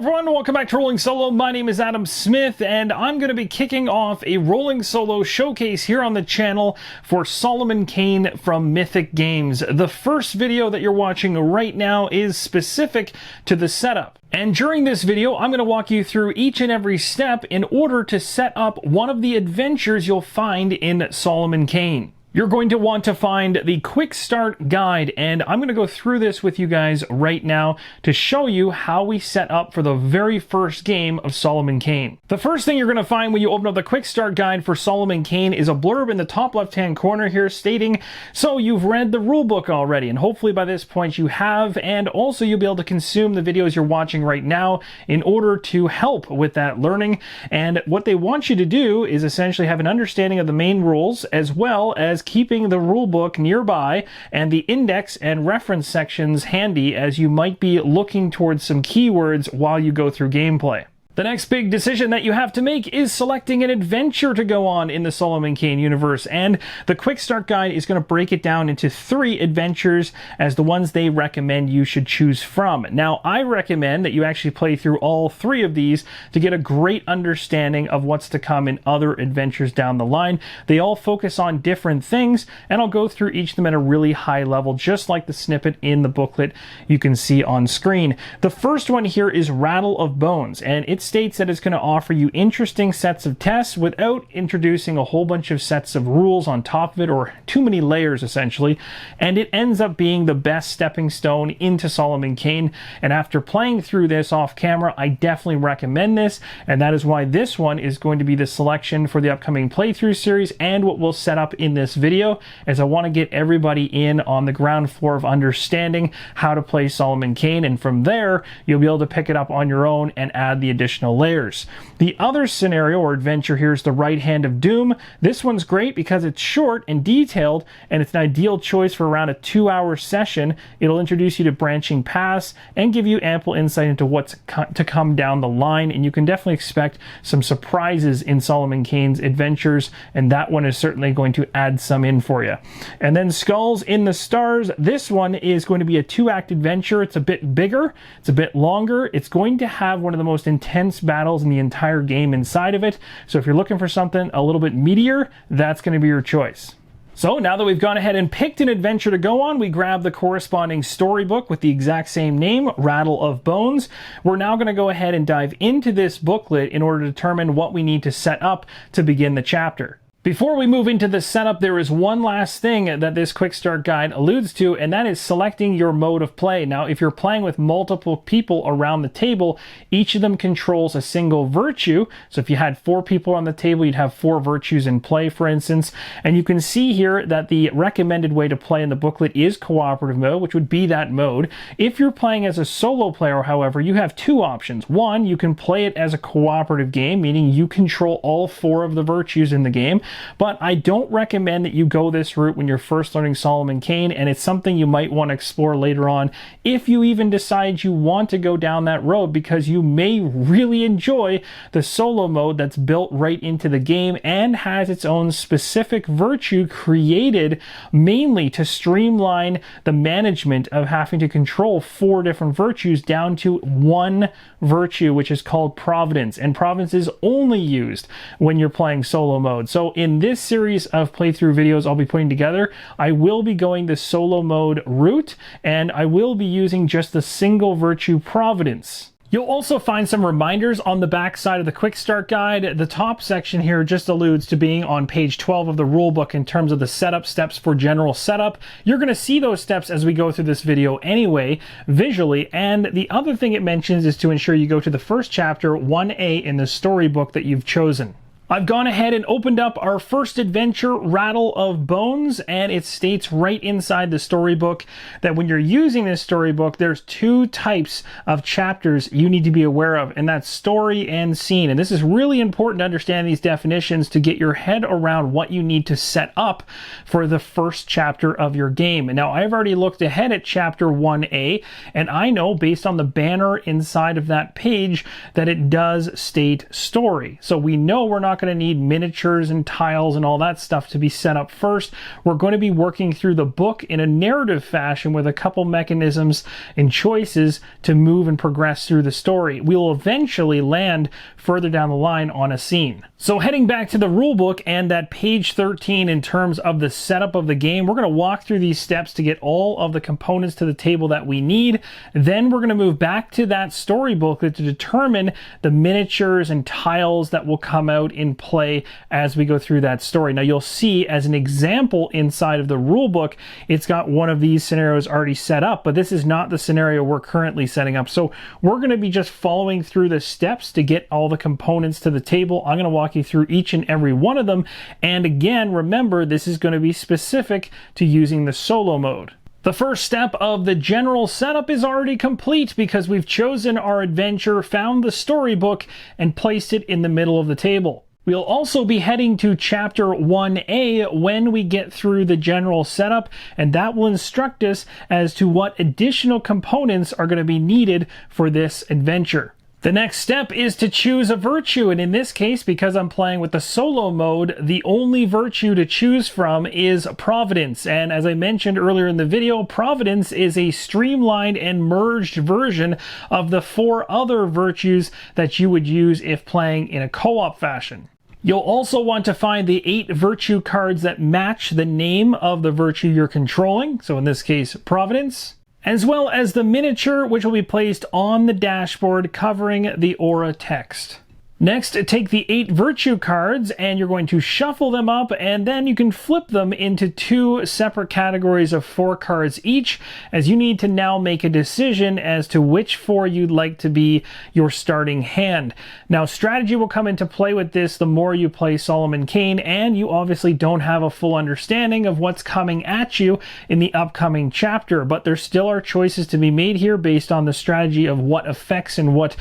Everyone, welcome back to Rolling Solo. My name is Adam Smith, and I'm going to be kicking off a Rolling Solo showcase here on the channel for Solomon Kane from Mythic Games. The first video that you're watching right now is specific to the setup. And during this video, I'm going to walk you through each and every step in order to set up one of the adventures you'll find in Solomon Kane. You're going to want to find the quick start guide, and I'm going to go through this with you guys right now to show you how we set up for the very first game of Solomon Kane. The first thing you're going to find when you open up the quick start guide for Solomon Kane is a blurb in the top left hand corner here stating, so you've read the rulebook already, and hopefully by this point you have, and also you'll be able to consume the videos you're watching right now in order to help with that learning. And what they want you to do is essentially have an understanding of the main rules, as well as keeping the rule book nearby and the index and reference sections handy, as you might be looking towards some keywords while you go through gameplay. The next big decision that you have to make is selecting an adventure to go on in the Solomon Kane universe, and the quick start guide is going to break it down into 3 adventures as the ones they recommend you should choose from. Now, I recommend that you actually play through all 3 of these to get a great understanding of what's to come in other adventures down the line. They all focus on different things, and I'll go through each of them at a really high level, just like the snippet in the booklet you can see on screen. The first one here is Rattle of Bones, and it states that it's going to offer you interesting sets of tests without introducing a whole bunch of sets of rules on top of it, or too many layers essentially, and it ends up being the best stepping stone into Solomon Kane. And after playing through this off camera, I definitely recommend this, and that is why this one is going to be the selection for the upcoming playthrough series and what we'll set up in this video, as I want to get everybody in on the ground floor of understanding how to play Solomon Kane, and from there you'll be able to pick it up on your own and add the additional layers. The other scenario or adventure here is the Right Hand of Doom. This one's great because it's short and detailed, and it's an ideal choice for around a 2-hour session. It'll introduce you to branching paths and give you ample insight into what's to come down the line, and you can definitely expect some surprises in Solomon Kane's adventures, and that one is certainly going to add some in for you. And then Skulls in the Stars. This one is going to be a 2-act adventure. It's a bit bigger, it's a bit longer, it's going to have one of the most intense battles in the entire game inside of it. So if you're looking for something a little bit meatier, that's going to be your choice. So now that we've gone ahead and picked an adventure to go on, we grab the corresponding storybook with the exact same name, Rattle of Bones. We're now going to go ahead and dive into this booklet in order to determine what we need to set up to begin the chapter. Before we move into the setup, there is one last thing that this quick start guide alludes to, and that is selecting your mode of play. Now, if you're playing with multiple people around the table, each of them controls a single virtue. So if you had 4 people on the table, you'd have 4 virtues in play, for instance. And you can see here that the recommended way to play in the booklet is cooperative mode, which would be that mode. If you're playing as a solo player, however, you have 2 options. One, you can play it as a cooperative game, meaning you control all 4 of the virtues in the game. But I don't recommend that you go this route when you're first learning Solomon Kane, and it's something you might want to explore later on if you even decide you want to go down that road, because you may really enjoy the solo mode that's built right into the game and has its own specific virtue created mainly to streamline the management of having to control 4 different virtues down to 1 virtue, which is called Prudence. And Prudence is only used when you're playing solo mode. So in this series of playthrough videos I'll be putting together, I will be going the solo mode route, and I will be using just the single virtue Prudence. You'll also find some reminders on the back side of the quick start guide. The top section here just alludes to being on page 12 of the rulebook in terms of the setup steps for general setup. You're going to see those steps as we go through this video anyway, visually. And the other thing it mentions is to ensure you go to the first chapter, 1A, in the storybook that you've chosen. I've gone ahead and opened up our first adventure, Rattle of Bones, and it states right inside the storybook that when you're using this storybook, there's 2 types of chapters you need to be aware of, and that's story and scene. And this is really important to understand these definitions to get your head around what you need to set up for the first chapter of your game. And now I've already looked ahead at chapter 1A, and I know based on the banner inside of that page that it does state story. So we know we're not going to need miniatures and tiles and all that stuff to be set up first. We're going to be working through the book in a narrative fashion with a couple mechanisms and choices to move and progress through the story. We will eventually land further down the line on a scene. So heading back to the rulebook and that page 13 in terms of the setup of the game, we're going to walk through these steps to get all of the components to the table that we need. Then we're going to move back to that story booklet to determine the miniatures and tiles that will come out in play as we go through that story. Now you'll see as an example inside of the rulebook, it's got one of these scenarios already set up, but this is not the scenario we're currently setting up. So we're going to be just following through the steps to get all the components to the table. I'm going to walk you through each and every one of them. And again, remember, this is going to be specific to using the solo mode. The first step of the general setup is already complete because we've chosen our adventure, found the storybook, and placed it in the middle of the table. We'll also be heading to Chapter 1A when we get through the general setup, and that will instruct us as to what additional components are going to be needed for this adventure. The next step is to choose a virtue, and in this case, because I'm playing with the solo mode, the only virtue to choose from is Providence. And as I mentioned earlier in the video, Providence is a streamlined and merged version of the 4 other virtues that you would use if playing in a co-op fashion. You'll also want to find the 8 virtue cards that match the name of the virtue you're controlling, so in this case, Providence, as well as the miniature, which will be placed on the dashboard covering the aura text. Next, take the 8 virtue cards and you're going to shuffle them up, and then you can flip them into 2 separate categories of 4 cards each, as you need to now make a decision as to which 4 you'd like to be your starting hand. Now, strategy will come into play with this the more you play Solomon Kane, and you obviously don't have a full understanding of what's coming at you in the upcoming chapter, but there still are choices to be made here based on the strategy of what effects and what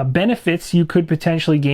benefits you could potentially gain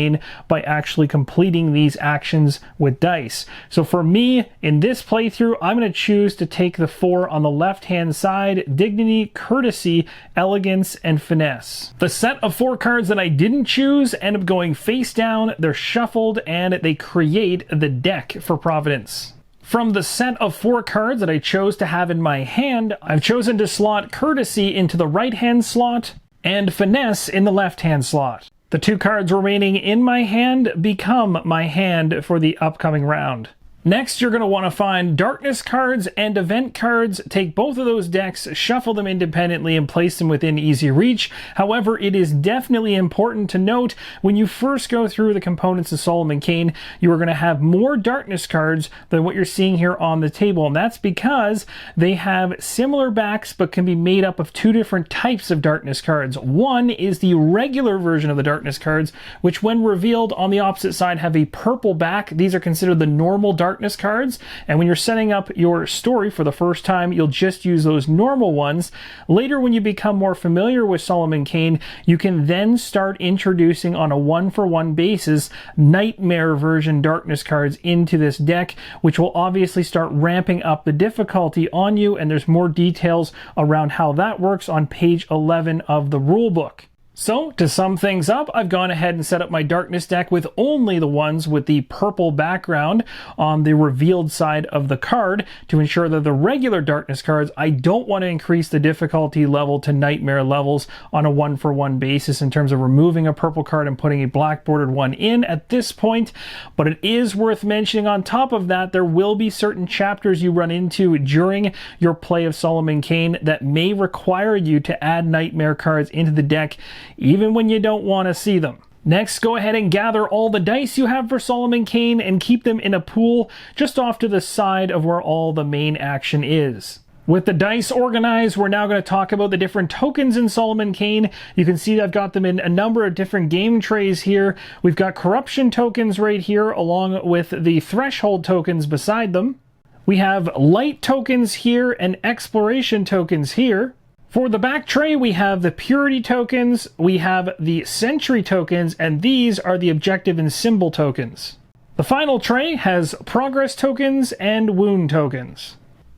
by actually completing these actions with dice. So for me, in this playthrough, I'm going to choose to take the 4 on the left-hand side: Dignity, Courtesy, Elegance, and Finesse. The set of 4 cards that I didn't choose end up going face down, they're shuffled, and they create the deck for Providence. From the set of 4 cards that I chose to have in my hand, I've chosen to slot Courtesy into the right-hand slot and Finesse in the left-hand slot. The 2 cards remaining in my hand become my hand for the upcoming round. Next, you're going to want to find darkness cards and event cards. Take both of those decks, shuffle them independently, and place them within easy reach. However, it is definitely important to note when you first go through the components of Solomon Kane, you are going to have more darkness cards than what you're seeing here on the table. And that's because they have similar backs but can be made up of 2 different types of darkness cards. One is the regular version of the darkness cards, which when revealed on the opposite side have a purple back. These are considered the normal darkness cards, and when you're setting up your story for the first time, you'll just use those normal ones. Later, when you become more familiar with Solomon Kane, you can then start introducing on a 1-for-1 basis nightmare version darkness cards into this deck, which will obviously start ramping up the difficulty on you, and there's more details around how that works on page 11 of the rulebook. So, to sum things up, I've gone ahead and set up my darkness deck with only the ones with the purple background on the revealed side of the card to ensure that the regular darkness cards, I don't want to increase the difficulty level to nightmare levels on a 1-for-1 basis in terms of removing a purple card and putting a black bordered one in at this point. But it is worth mentioning on top of that, there will be certain chapters you run into during your play of Solomon Kane that may require you to add nightmare cards into the deck even when you don't want to see them. Next, go ahead and gather all the dice you have for Solomon Kane and keep them in a pool just off to the side of where all the main action is. With the dice organized, we're now going to talk about the different tokens in Solomon Kane. You can see that I've got them in a number of different game trays here. We've got corruption tokens right here along with the threshold tokens beside them. We have light tokens here and exploration tokens here. For the back tray, we have the purity tokens, we have the century tokens, and these are the objective and symbol tokens. The final tray has progress tokens and wound tokens.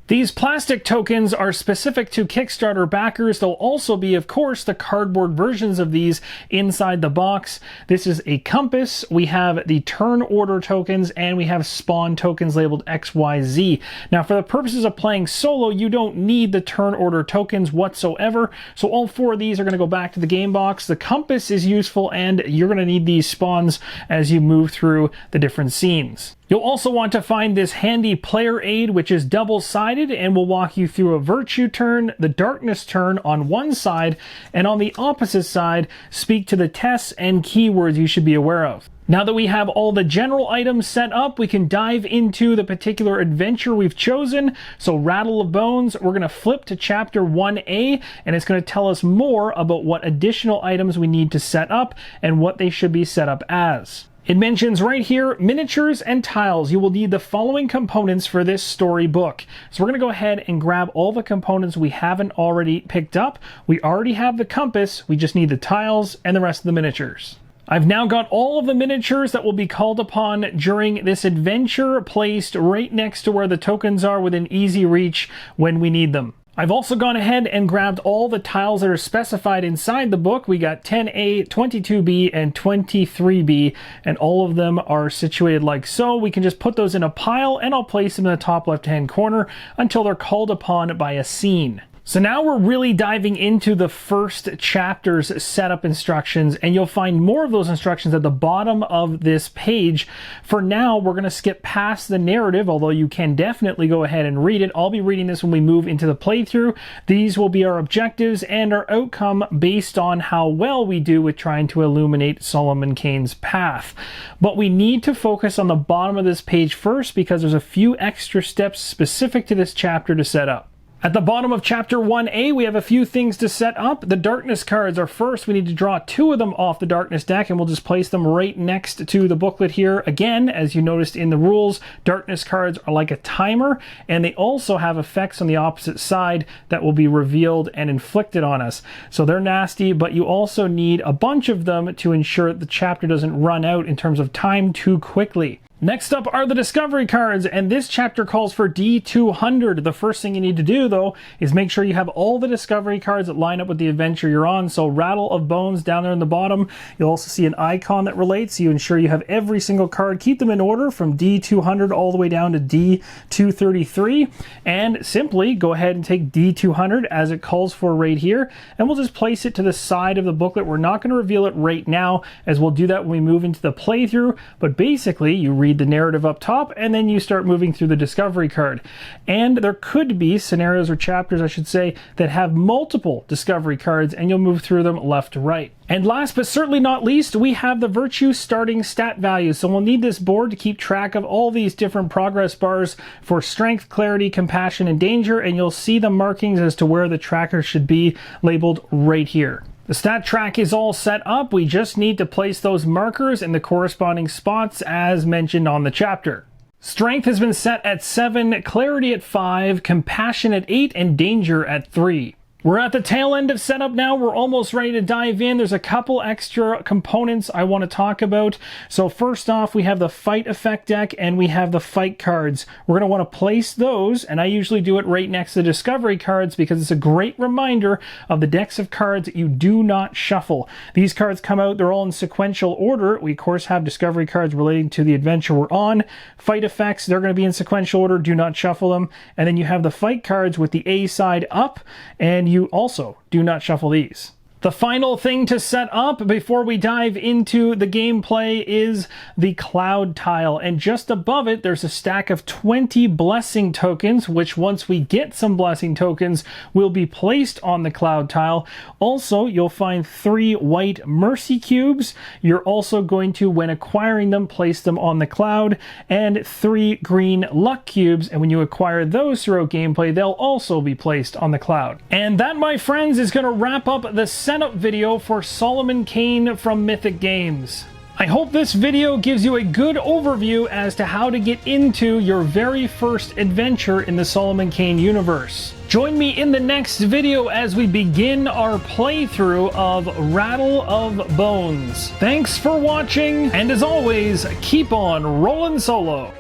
These plastic tokens are specific to Kickstarter backers. There'll also be, of course, the cardboard versions of these inside the box. This is a compass. We have the turn order tokens, and we have spawn tokens labeled XYZ. Now, for the purposes of playing solo, you don't need the turn order tokens whatsoever. So all 4 of these are going to go back to the game box. The compass is useful, and you're going to need these spawns as you move through the different scenes. You'll also want to find this handy player aid, which is double-sided and will walk you through a virtue turn, the darkness turn on one side, and on the opposite side, speak to the tests and keywords you should be aware of. Now that we have all the general items set up, we can dive into the particular adventure we've chosen. So Rattle of Bones, we're going to flip to chapter 1A, and it's going to tell us more about what additional items we need to set up and what they should be set up as. It mentions right here, miniatures and tiles. You will need the following components for this storybook. So we're going to go ahead and grab all the components we haven't already picked up. We already have the compass. We just need the tiles and the rest of the miniatures. I've now got all of the miniatures that will be called upon during this adventure placed right next to where the tokens are within easy reach when we need them. I've also gone ahead and grabbed all the tiles that are specified inside the book. We got 10A, 22B, and 23B, and all of them are situated like so. We can just put those in a pile, and I'll place them in the top left-hand corner until they're called upon by a scene. So now we're really diving into the first chapter's setup instructions, and you'll find more of those instructions at the bottom of this page. For now, we're going to skip past the narrative, although you can definitely go ahead and read it. I'll be reading this when we move into the playthrough. These will be our objectives and our outcome based on how well we do with trying to illuminate Solomon Kane's path. But we need to focus on the bottom of this page first because there's a few extra steps specific to this chapter to set up. At the bottom of chapter 1A, we have a few things to set up. The darkness cards are first. We need to draw 2 of them off the darkness deck, and we'll just place them right next to the booklet here. Again, as you noticed in the rules, darkness cards are like a timer, and they also have effects on the opposite side that will be revealed and inflicted on us. So they're nasty, but you also need a bunch of them to ensure that the chapter doesn't run out in terms of time too quickly. Next up are the discovery cards, and this chapter calls for D200. The first thing you need to do, though, is make sure you have all the discovery cards that line up with the adventure you're on. So Rattle of Bones down there in the bottom. You'll also see an icon that relates. You ensure you have every single card. Keep them in order from D200 all the way down to D233. And simply go ahead and take D200 as it calls for right here, and we'll just place it to the side of the booklet. We're not going to reveal it right now, as we'll do that when we move into the playthrough. But basically, you read the narrative up top, and then you start moving through the discovery card. And there could be scenarios or chapters, I should say, that have multiple discovery cards, and you'll move through them left to right. And last but certainly not least, we have the virtue starting stat values. So we'll need this board to keep track of all these different progress bars for strength, clarity, compassion, and danger, and you'll see the markings as to where the tracker should be labeled right here. The stat track is all set up. We just need to place those markers in the corresponding spots as mentioned on the chapter. Strength has been set at 7, clarity at 5, compassion at 8, and danger at 3. We're at the tail end of setup now. We're almost ready to dive in. There's a couple extra components I want to talk about. So first off, we have the fight effect deck and we have the fight cards. We're going to want to place those, and I usually do it right next to the discovery cards because it's a great reminder of the decks of cards that you do not shuffle. These cards come out, they're all in sequential order. We of course have discovery cards relating to the adventure we're on. Fight effects, they're going to be in sequential order, do not shuffle them. And then you have the fight cards with the A side up, and you also do not shuffle these. The final thing to set up before we dive into the gameplay is the cloud tile, and just above it there's a stack of 20 blessing tokens, which once we get some blessing tokens will be placed on the cloud tile. Also, you'll find 3 white mercy cubes. You're also going to, when acquiring them, place them on the cloud, and 3 green luck cubes, and when you acquire those throughout gameplay, they'll also be placed on the cloud. And that, my friends, is going to wrap up the setup video for Solomon Kane from Mythic Games. I hope this video gives you a good overview as to how to get into your very first adventure in the Solomon Kane universe. Join me in the next video as we begin our playthrough of Rattle of Bones. Thanks for watching, and as always, keep on rolling solo.